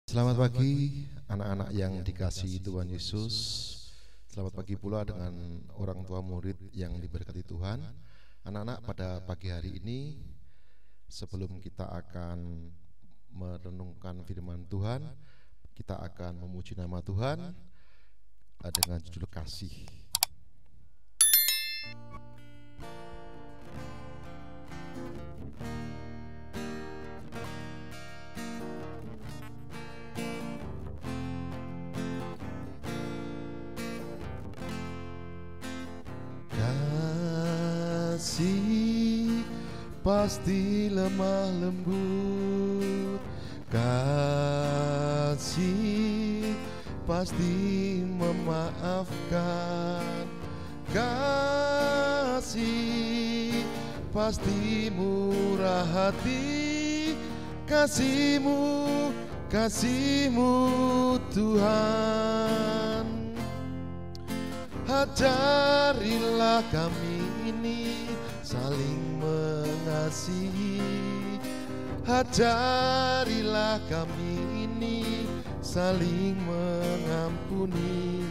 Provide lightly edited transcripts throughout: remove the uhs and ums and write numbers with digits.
Selamat pagi anak-anak yang dikasihi Tuhan Yesus. Selamat pagi pula dengan orang tua murid yang diberkati Tuhan. Anak-anak, pada pagi hari ini sebelum kita akan merenungkan firman Tuhan, kita akan memuji nama Tuhan dengan judul kasih. Kasih pasti lemah lembut, kasih pasti memaafkan, kasih pasti murah hati, kasih-Mu Tuhan. Ajarilah kami ini saling mengasihi, ajarilah kami ini saling mengampuni,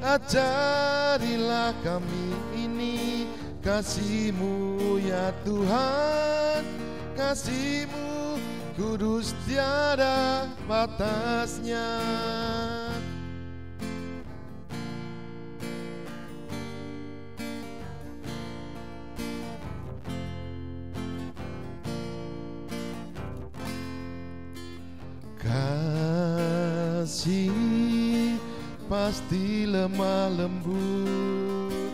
ajarilah kami ini kasih-Mu ya Tuhan, kasih-Mu kudus tiada batasnya. Kasih pasti lemah lembut,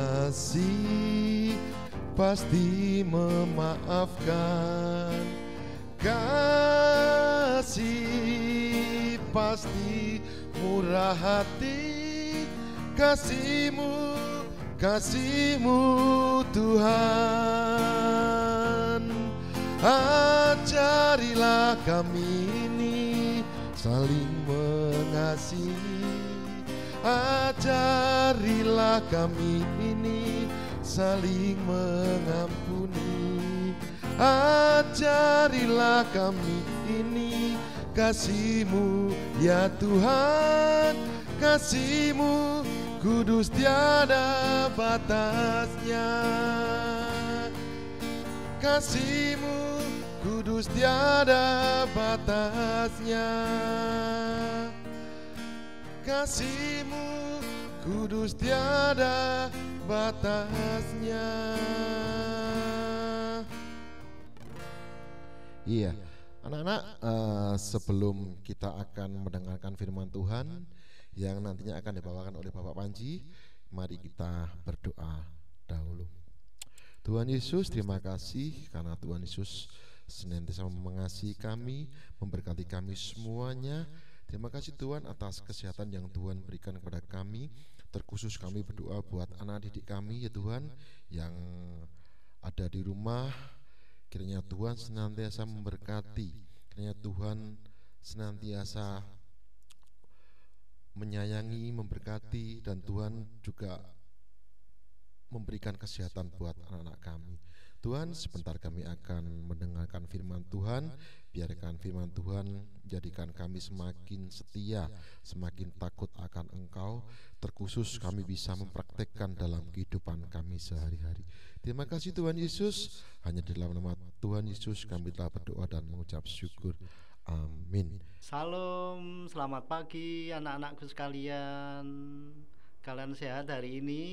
kasih pasti memaafkan, kasih pasti murah hati, kasih-Mu Tuhan. Ajarilah kami ini saling mengasihi, ajarilah kami ini saling mengampuni, ajarilah kami ini kasih-Mu ya Tuhan, kasih-Mu kudus tiada batasnya, kasih-Mu kudus tiada batasnya, kasih-Mu kudus tiada batasnya. Iya, anak-anak, sebelum kita akan mendengarkan firman Tuhan yang nantinya akan dibawakan oleh Bapak Panji, mari kita berdoa dahulu. Tuhan Yesus, terima kasih karena Tuhan Yesus senantiasa mengasihi kami, memberkati kami semuanya. Terima kasih Tuhan atas kesehatan yang Tuhan berikan kepada kami. Terkhusus kami berdoa buat anak didik kami ya Tuhan yang ada di rumah. Kiranya Tuhan senantiasa memberkati, kiranya Tuhan senantiasa menyayangi, memberkati, dan Tuhan juga memberikan kesehatan buat anak-anak kami. Tuhan, sebentar kami akan mendengarkan firman Tuhan. Biarkan firman Tuhan jadikan kami semakin setia, semakin takut akan Engkau. Terkhusus kami bisa mempraktekkan dalam kehidupan kami sehari-hari. Terima kasih Tuhan Yesus. Hanya di dalam nama Tuhan Yesus kami telah berdoa dan mengucap syukur. Amin. Salam, selamat pagi anak-anakku sekalian. Kalian sehat hari ini?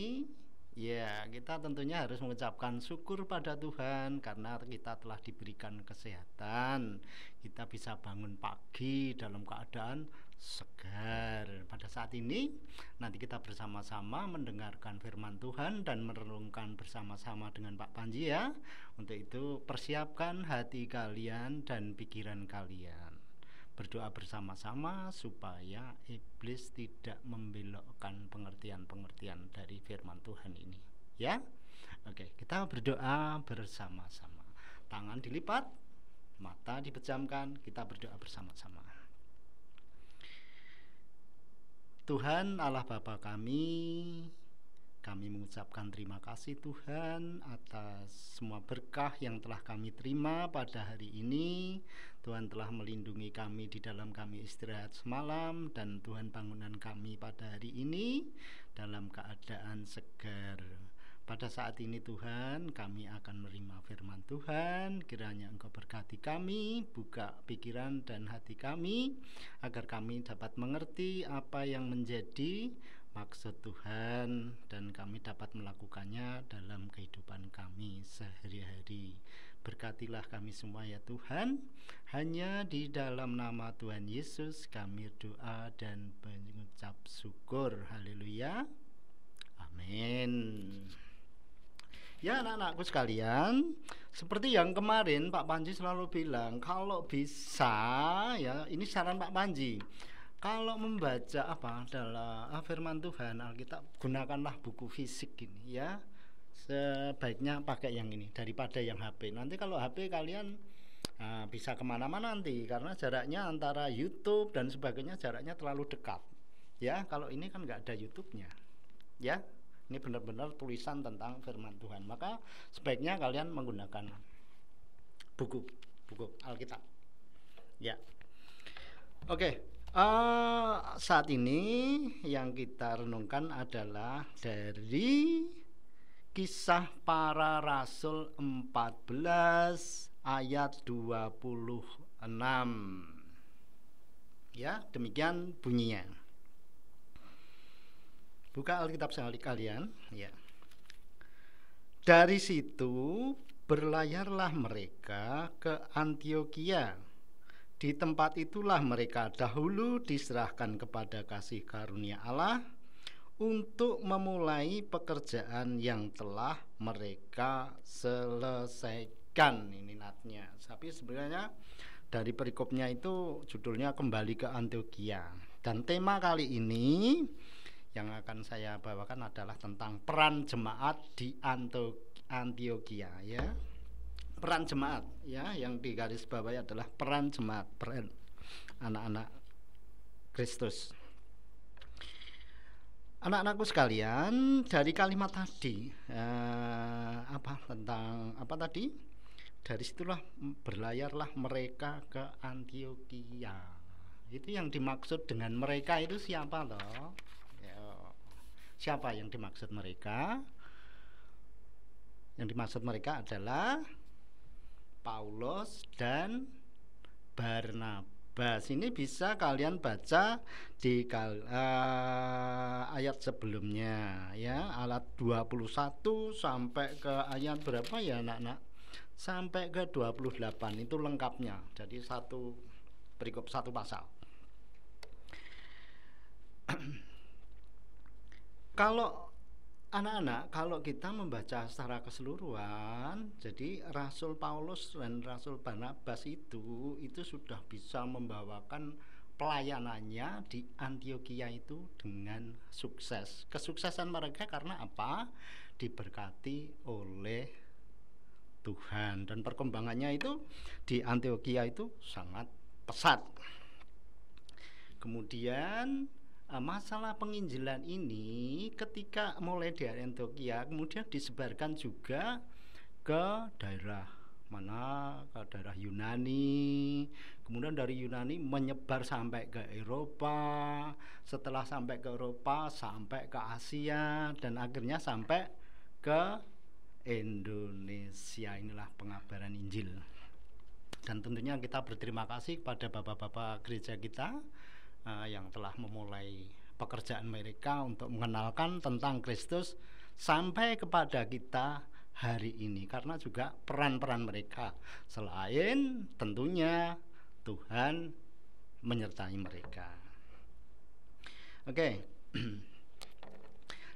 Ya, kita tentunya harus mengucapkan syukur pada Tuhan karena kita telah diberikan kesehatan. Kita bisa bangun pagi dalam keadaan segar. Pada saat ini, nanti kita bersama-sama mendengarkan firman Tuhan dan merenungkan bersama-sama dengan Pak Panji ya. Untuk itu, persiapkan hati kalian dan pikiran kalian. Berdoa bersama-sama supaya iblis tidak membelokkan pengertian-pengertian dari firman Tuhan ini ya. Oke, kita berdoa bersama-sama. Tangan dilipat, mata dipejamkan, kita berdoa bersama-sama. Tuhan Allah Bapa kami, Kami mengucapkan terima kasih Tuhan atas semua berkah yang telah kami terima pada hari ini. Tuhan telah melindungi kami di dalam kami istirahat semalam, dan Tuhan bangunan kami pada hari ini dalam keadaan segar. Pada saat ini Tuhan, kami akan menerima firman Tuhan. Kiranya Engkau berkati kami, buka pikiran dan hati kami, agar kami dapat mengerti apa yang menjadi maksud Tuhan, dan kami dapat melakukannya dalam kehidupan kami sehari-hari. Berkatilah kami semua ya Tuhan. Hanya di dalam nama Tuhan Yesus kami doa dan mengucap syukur. Haleluya. Amin. Ya anak-anakku sekalian, seperti yang kemarin Pak Panji selalu bilang, kalau bisa ya, ini saran Pak Panji, kalau membaca adalah firman Tuhan Alkitab, gunakanlah buku fisik ini ya. Sebaiknya pakai yang ini daripada yang HP. Nanti kalau HP kalian bisa kemana-mana nanti, karena jaraknya antara YouTube dan sebagainya jaraknya terlalu dekat ya. Kalau ini kan nggak ada YouTube-nya ya. Ini benar-benar tulisan tentang firman Tuhan. Maka sebaiknya kalian menggunakan buku Alkitab. Ya. Oke. Saat ini yang kita renungkan adalah dari Kisah Para Rasul 14 ayat 26. Ya, demikian bunyinya. Buka Alkitab sekali kalian ya. Dari situ berlayarlah mereka ke Antiokhia. Di tempat itulah mereka dahulu diserahkan kepada kasih karunia Allah untuk memulai pekerjaan yang telah mereka selesaikan. Ini natnya. Tapi sebenarnya dari perikopnya itu judulnya Kembali ke Antiokhia. Dan tema kali ini yang akan saya bawakan adalah tentang peran jemaat di Antiokhia ya. Peran jemaat ya, yang digarisbawahi adalah peran jemaat, peran anak-anak Kristus. Anak-anakku sekalian, dari kalimat tadi tentang apa tadi? Dari situlah berlayarlah mereka ke Antiokhia. Itu yang dimaksud dengan mereka itu siapa toh? Siapa yang dimaksud mereka? Yang dimaksud mereka adalah Paulus dan Barnabas. Ini bisa kalian baca di ayat sebelumnya ya, ayat 21 sampai ke ayat berapa ya anak-anak? Sampai ke 28 itu lengkapnya. Jadi satu perikop satu pasal. Kalau anak-anak, kalau kita membaca secara keseluruhan, jadi Rasul Paulus dan Rasul Barnabas itu sudah bisa membawakan pelayanannya di Antiokhia itu dengan sukses. Kesuksesan mereka karena apa? Diberkati oleh Tuhan, dan perkembangannya itu di Antiokhia itu sangat pesat. Kemudian masalah penginjilan ini ketika mulai dari Antiokhia kemudian disebarkan juga ke daerah mana? Ke daerah Yunani. Kemudian dari Yunani menyebar sampai ke Eropa. Setelah sampai ke Eropa sampai ke Asia, dan akhirnya sampai ke Indonesia. Inilah pengabaran Injil. Dan tentunya kita berterima kasih kepada bapak-bapak gereja kita yang telah memulai pekerjaan mereka untuk mengenalkan tentang Kristus sampai kepada kita hari ini, karena juga peran-peran mereka, selain tentunya Tuhan menyertai mereka. Oke.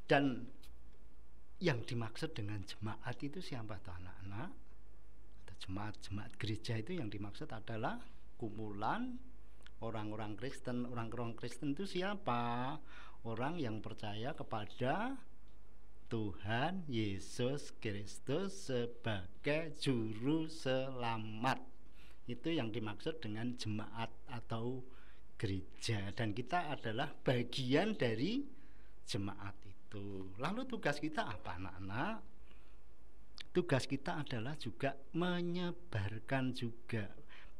Dan yang dimaksud dengan jemaat itu siapa tuh anak-anak? Jemaat gereja itu yang dimaksud adalah kumpulan orang-orang Kristen. Orang-orang Kristen itu siapa? Orang yang percaya kepada Tuhan Yesus Kristus sebagai juru selamat. Itu yang dimaksud dengan jemaat atau gereja, dan kita adalah bagian dari jemaat itu. Lalu tugas kita apa anak-anak? Tugas kita adalah juga menyebarkan juga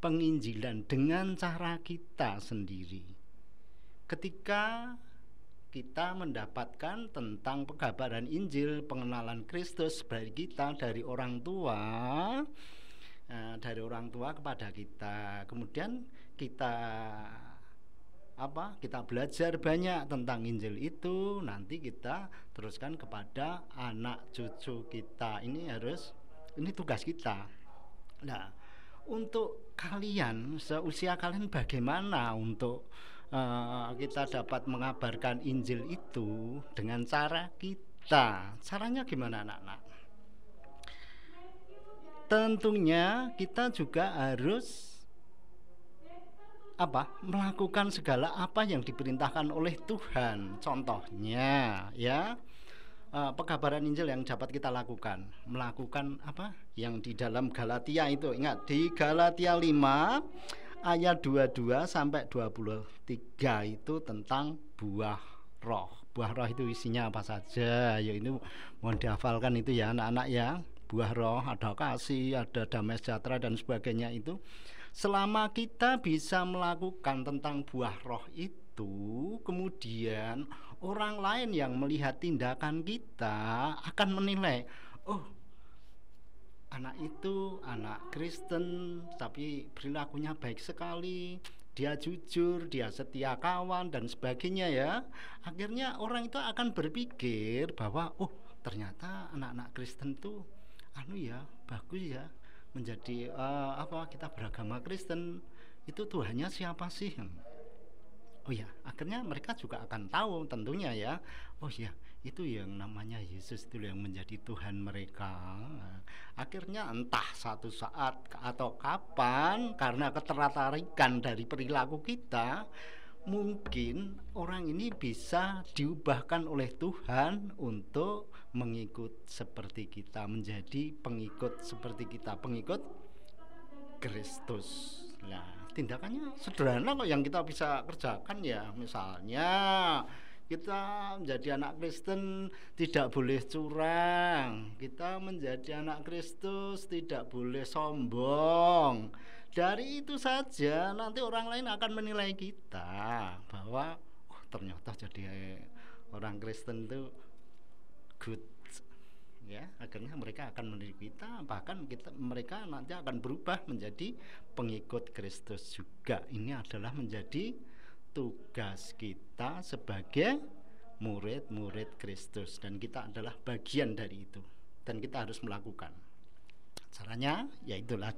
penginjilan dengan cara kita sendiri. Ketika kita mendapatkan tentang pekabaran Injil, pengenalan Kristus bagi kita dari orang tua, kepada kita, kemudian kita belajar banyak tentang Injil itu, nanti kita teruskan kepada anak cucu kita. Ini tugas kita. Nah, untuk kalian seusia kalian bagaimana untuk kita dapat mengabarkan Injil itu dengan cara kita? Caranya gimana anak-anak? Tentunya kita juga harus melakukan segala apa yang diperintahkan oleh Tuhan. Contohnya ya, pekabaran Injil yang dapat kita lakukan, melakukan apa yang di dalam Galatia itu. Ingat, di Galatia 5 ayat 22 sampai 23 itu tentang buah roh. Buah roh itu isinya apa saja? Ya ini mohon dihafalkan itu ya anak-anak ya. Buah roh ada kasih, ada damai sejahtera dan sebagainya itu. Selama kita bisa melakukan tentang buah roh itu, kemudian orang lain yang melihat tindakan kita akan menilai, oh, anak itu anak Kristen tapi perilakunya baik sekali, dia jujur, dia setia kawan dan sebagainya ya. Akhirnya orang itu akan berpikir bahwa oh, ternyata anak-anak Kristen itu bagus ya, menjadi kita beragama Kristen itu Tuhannya siapa sih? Oh ya, akhirnya mereka juga akan tahu tentunya ya. Oh ya, itu yang namanya Yesus itu yang menjadi Tuhan mereka. Akhirnya entah satu saat atau kapan, karena ketertarikan dari perilaku kita, mungkin orang ini bisa diubahkan oleh Tuhan untuk mengikut seperti kita, menjadi pengikut seperti kita, pengikut Kristus. Nah, tindakannya sederhana kok yang kita bisa kerjakan ya. Misalnya kita menjadi anak Kristen tidak boleh curang, kita menjadi anak Kristus tidak boleh sombong. Dari itu saja nanti orang lain akan menilai kita bahwa oh, ternyata jadi orang Kristen itu good ya. Akhirnya mereka akan meniru kita, bahkan mereka nanti akan berubah menjadi pengikut Kristus juga. Ini adalah menjadi tugas kita sebagai murid-murid Kristus, dan kita adalah bagian dari itu, dan kita harus melakukan. Caranya ya itulah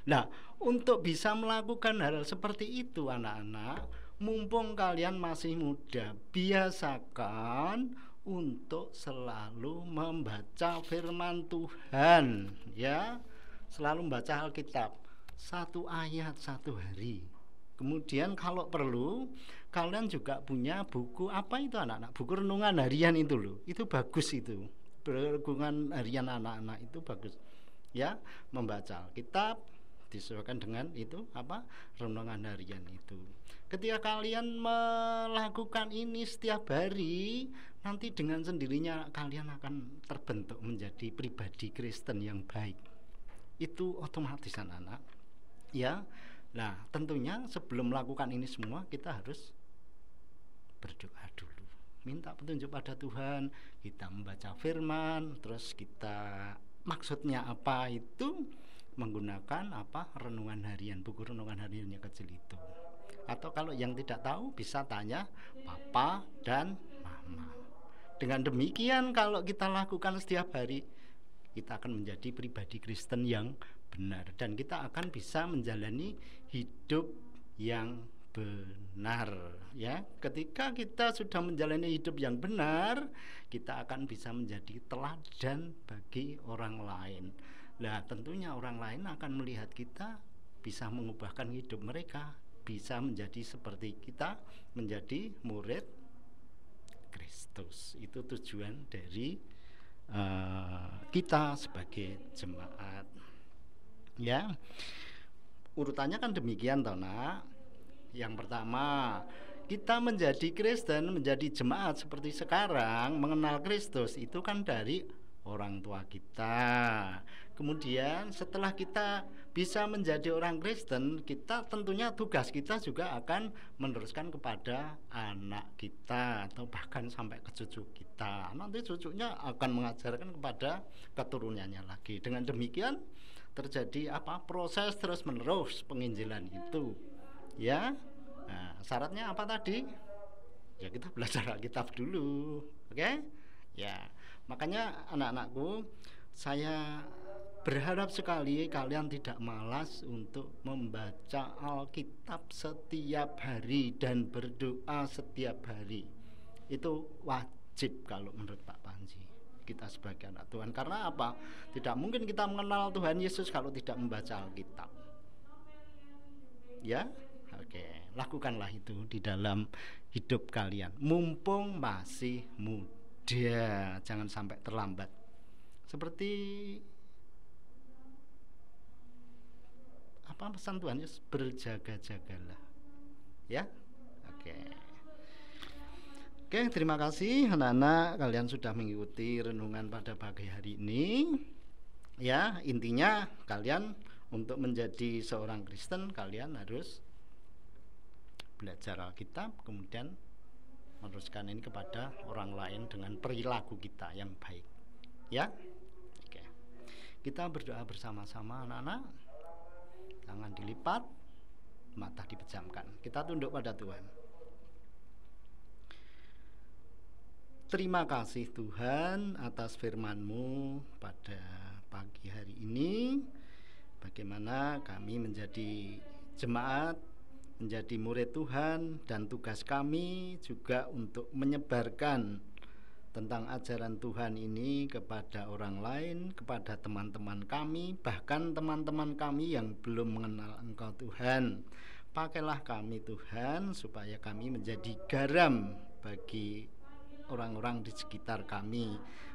Nah, untuk bisa melakukan hal seperti itu anak-anak, mumpung kalian masih muda, biasakan untuk selalu membaca firman Tuhan ya. Selalu membaca Alkitab, 1 ayat 1 hari. Kemudian kalau perlu kalian juga punya buku anak-anak, buku renungan harian itu loh. Itu bagus itu. Renungan harian anak-anak itu bagus. Ya, membaca Alkitab disesuaikan dengan itu renungan harian itu. Ketika kalian melakukan ini setiap hari, nanti dengan sendirinya kalian akan terbentuk menjadi pribadi Kristen yang baik. Itu otomatis anak-anak. Ya. Nah, tentunya sebelum melakukan ini semua kita harus berdoa dulu. Minta petunjuk pada Tuhan, kita membaca firman, terus kita maksudnya apa itu menggunakan renungan harian, buku renungan harian yang kecil itu. Atau kalau yang tidak tahu bisa tanya papa dan mama. Dengan demikian kalau kita lakukan setiap hari, kita akan menjadi pribadi Kristen yang benar, dan kita akan bisa menjalani hidup yang benar ya. Ketika kita sudah menjalani hidup yang benar, kita akan bisa menjadi teladan bagi orang lain. Nah, tentunya orang lain akan melihat kita bisa mengubahkan hidup mereka, bisa menjadi seperti kita, menjadi murid Kristus. Itu tujuan dari kita sebagai jemaat ya. Urutannya kan demikian toh nak. Yang pertama, kita menjadi Kristen, menjadi jemaat seperti sekarang, mengenal Kristus itu kan dari orang tua kita. Kemudian setelah kita bisa menjadi orang Kristen, kita tentunya tugas kita juga akan meneruskan kepada anak kita atau bahkan sampai ke cucu kita. Nanti cucunya akan mengajarkan kepada keturunannya lagi. Dengan demikian terjadi proses terus menerus penginjilan itu, ya. Nah, syaratnya apa tadi? Ya kita belajar Alkitab dulu, oke? Ya, makanya anak-anakku, saya berharap sekali kalian tidak malas untuk membaca Alkitab setiap hari dan berdoa setiap hari. Itu wajib kalau menurut Pak Panji, kita sebagai anak Tuhan. Karena apa? Tidak mungkin kita mengenal Tuhan Yesus kalau tidak membaca Alkitab. Ya, oke. Lakukanlah itu di dalam hidup kalian mumpung masih muda, jangan sampai terlambat. Seperti pesan Tuhan Yesus, berjaga-jagalah, ya. Oke, terima kasih anak-anak, kalian sudah mengikuti renungan pada pagi hari ini. Ya, intinya kalian untuk menjadi seorang Kristen, kalian harus belajar Alkitab, kemudian meneruskan ini kepada orang lain dengan perilaku kita yang baik, ya. Oke. Kita berdoa bersama-sama anak-anak, tangan dilipat, mata dipejamkan, kita tunduk pada Tuhan. Terima kasih Tuhan atas firman-Mu pada pagi hari ini, bagaimana kami menjadi jemaat, menjadi murid Tuhan, dan tugas kami juga untuk menyebarkan tentang ajaran Tuhan ini kepada orang lain, kepada teman-teman kami, bahkan teman-teman kami yang belum mengenal Engkau Tuhan. Pakailah kami Tuhan, supaya kami menjadi garam bagi orang-orang di sekitar kami,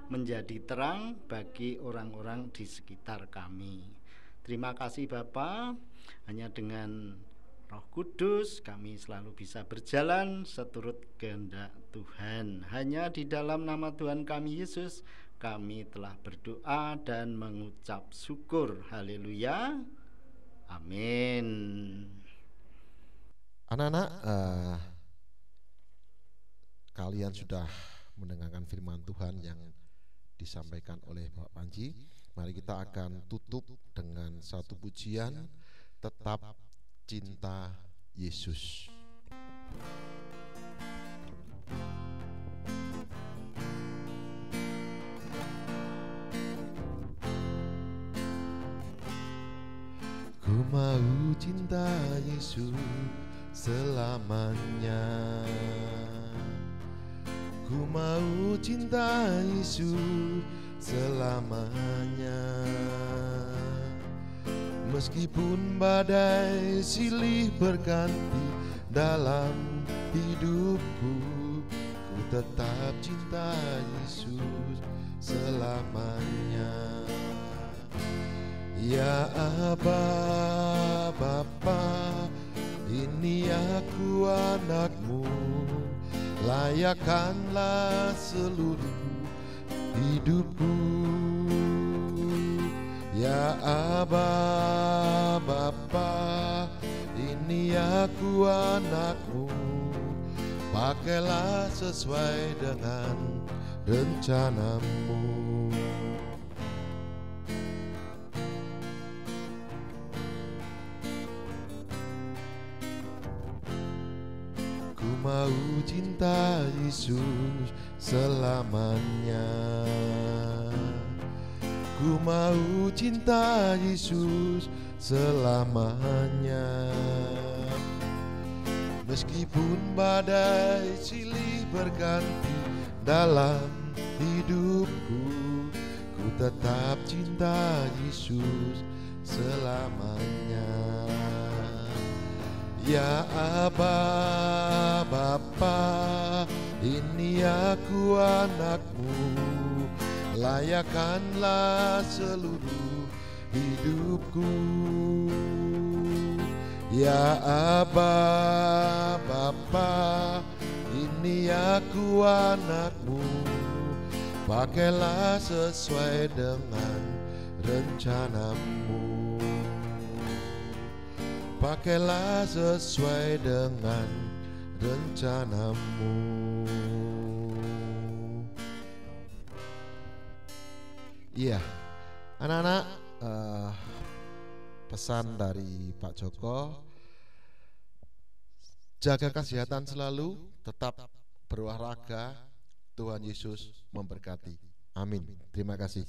menjadi terang bagi orang-orang di sekitar kami. Terima kasih Bapa, hanya dengan Roh Kudus kami selalu bisa berjalan seturut kehendak Tuhan. Hanya di dalam nama Tuhan kami Yesus kami telah berdoa dan mengucap syukur. Haleluya. Amin. Anak-anak, kalian sudah mendengarkan firman Tuhan yang disampaikan oleh Bapak Panji. Mari kita akan tutup dengan satu pujian, Tetap Cinta Yesus. Ku mau cinta Yesus selamanya. Ku mau cinta Yesus selamanya. Meskipun badai silih berganti dalam hidupku, ku tetap cinta Yesus selamanya. Ya Aba, Bapa, ini aku anakmu, layakkanlah seluruh hidupku. Ya Aba, Bapa, ini aku anakmu, pakailah sesuai dengan rencanamu. Ku mau cinta Yesus selamanya. Ku mau cinta Yesus selamanya. Meskipun badai silih berganti dalam hidupku, ku tetap cinta Yesus selamanya. Ya Aba, Bapa, ini aku anakmu, layakkanlah seluruh hidupku. Ya Aba, Bapa, ini aku anakmu, pakailah sesuai dengan rencanamu. pakailah sesuai dengan rencanamu. Iya, anak-anak, pesan dari Pak Joko, jaga kesehatan selalu, tetap berolahraga. Tuhan Yesus memberkati. Amin. Terima kasih.